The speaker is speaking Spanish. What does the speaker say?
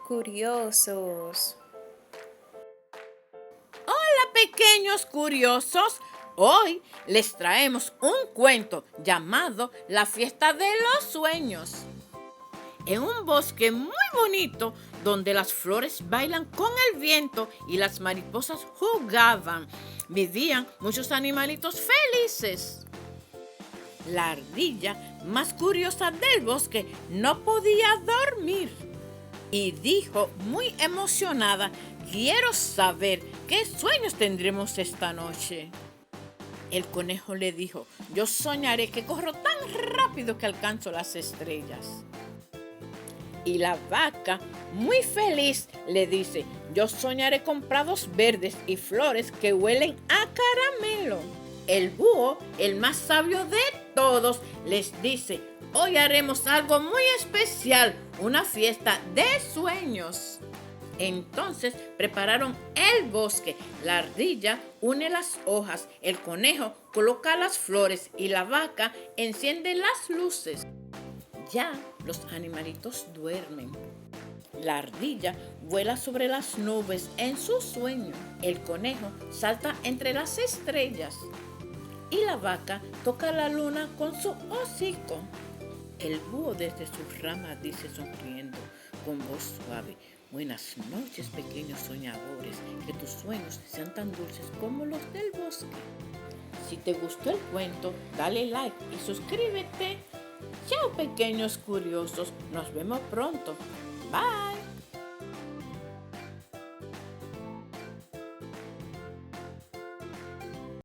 curiosos. Hola, pequeños curiosos. Hoy les traemos un cuento llamado La fiesta de los sueños. En un bosque muy bonito donde las flores bailan con el viento y las mariposas jugaban, vivían muchos animalitos felices. La ardilla más curiosa del bosque no podía dormir y dijo muy emocionada: quiero saber qué sueños tendremos esta noche. El conejo le dijo: yo soñaré que corro tan rápido que alcanzo las estrellas. Y la vaca, muy feliz, le dice: yo soñaré con prados verdes y flores que huelen a caramelo. El búho, el más sabio de todos, les dice: hoy haremos algo muy especial, una fiesta de sueños. Entonces prepararon el bosque. La ardilla une las hojas, el conejo coloca las flores y la vaca enciende las luces. Ya los animalitos duermen. La ardilla vuela sobre las nubes en su sueño. El conejo salta entre las estrellas. Y la vaca toca la luna con su hocico. El búho desde sus ramas dice sonriendo con voz suave: buenas noches, pequeños soñadores, que tus sueños sean tan dulces como los del bosque. Si te gustó el cuento, dale like y suscríbete. Chao, pequeños curiosos, nos vemos pronto. Bye.